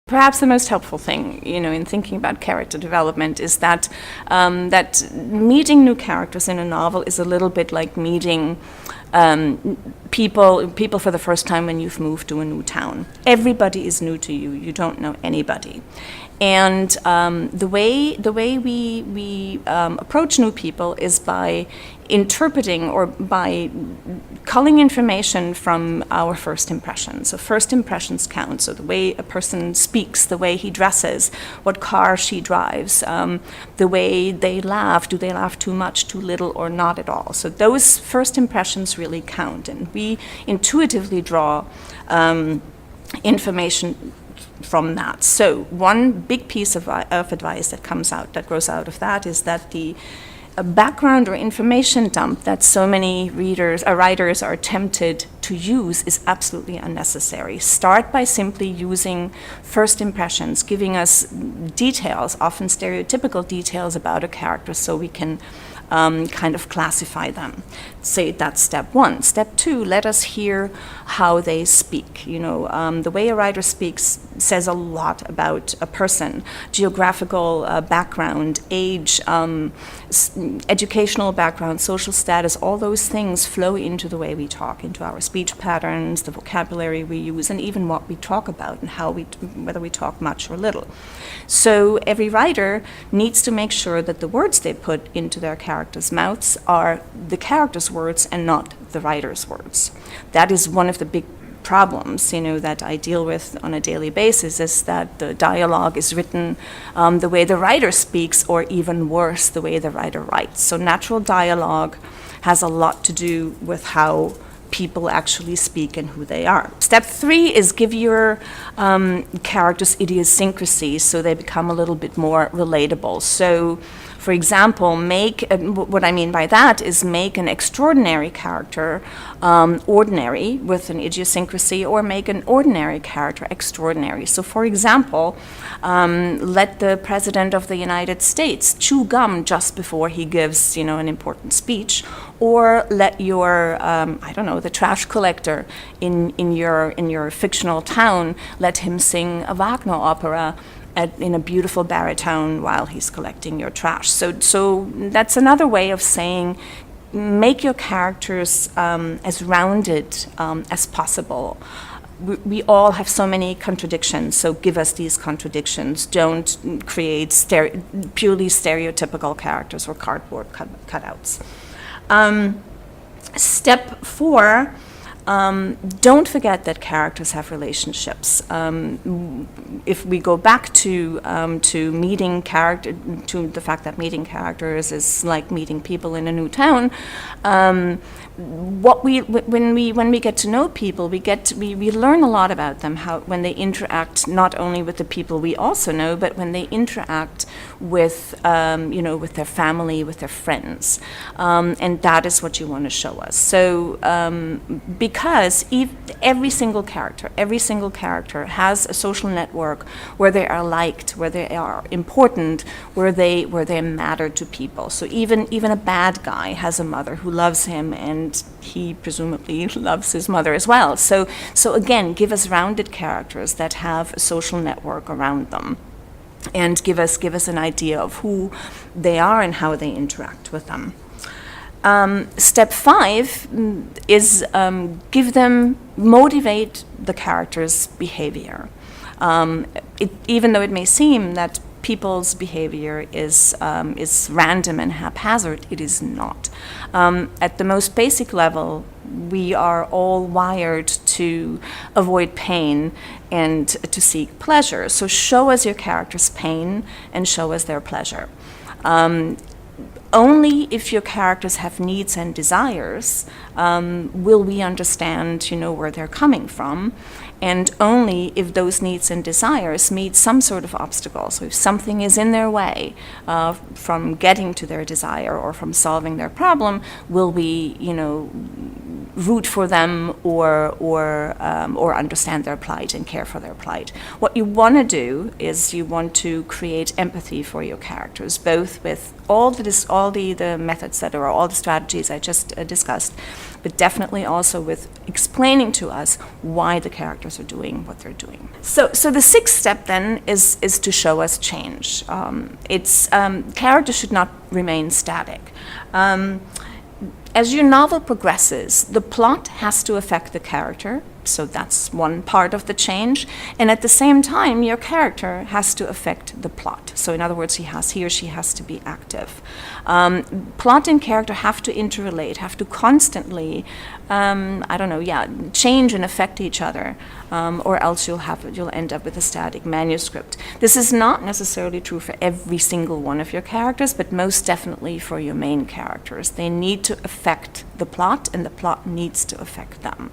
Perhaps the most helpful thing, in thinking about character development is that that meeting new characters in a novel is a little bit like meeting people for the first time when you've moved to a new town. Everybody is new to you. You don't know anybody. And the way we approach new people is by interpreting or by culling information from our first impressions. So first impressions count. So the way a person speaks, the way he dresses, what car she drives, the way they laugh. Do they laugh too much, too little, or not at all? So those first impressions really count. And we intuitively draw information from that. So one big piece of advice that grows out of that is that the background or information dump that so many writers are tempted to use is absolutely unnecessary. Start by simply using first impressions, giving us details, often stereotypical details about a character, so we can kind of classify them. Say that's step one. Step two, let us hear how they speak. The way a writer speaks says a lot about a person. Geographical background, age, educational background, social status, all those things flow into the way we talk, into our speech patterns, the vocabulary we use, and even what we talk about and whether we talk much or little. So every writer needs to make sure that the words they put into their characters' mouths are the characters' words and not the writer's words. That is one of the big problems, that I deal with on a daily basis, is that the dialogue is written the way the writer speaks, or even worse, the way the writer writes. So natural dialogue has a lot to do with how people actually speak and who they are. Step three is give your characters idiosyncrasies so they become a little bit more relatable. So, for example, what I mean by that is make an extraordinary character ordinary with an idiosyncrasy, or make an ordinary character extraordinary. So, for example, let the President of the United States chew gum just before he gives, an important speech, or let your, the trash collector in your fictional town, let him sing a Wagner opera in a beautiful baritone while he's collecting your trash. So that's another way of saying, make your characters as rounded as possible. We all have so many contradictions, so give us these contradictions. Don't create purely stereotypical characters or cardboard cutouts. Step four, don't forget that characters have relationships. If we go back to the fact that meeting characters is like meeting people in a new town, when we get to know people, we learn a lot about them, when they interact not only with the people we also know, but when they interact with with their family, with their friends, and that is what you want to show us. So because every single character has a social network where they are liked, where they are important, where they matter to people. So even a bad guy has a mother who loves him, and he presumably loves his mother as well. So again, give us rounded characters that have a social network around them, and give us an idea of who they are and how they interact with them. Step five is motivate the character's behavior. Even though it may seem that people's behavior is random and haphazard, it is not. At the most basic level, we are all wired to avoid pain and to seek pleasure. So show us your character's pain and show us their pleasure. Only if your characters have needs and desires will we understand, where they're coming from, and only if those needs and desires meet some sort of obstacle. So if something is in their way from getting to their desire or from solving their problem, will we, root for them or understand their plight and care for their plight. What you want to do is you want to create empathy for your characters, both with all all the methods that are, all the strategies I just discussed, but definitely also with explaining to us why the characters are doing what they're doing. So the sixth step then is to show us change. Characters should not remain static. As your novel progresses, the plot has to affect the character, so that's one part of the change, and at the same time, your character has to affect the plot. So in other words, he or she has to be active. Plot and character have to interrelate, have to constantly, change and affect each other, or else you'll end up with a static manuscript. This is not necessarily true for every single one of your characters, but most definitely for your main characters. They need to affect the plot, and the plot needs to affect them.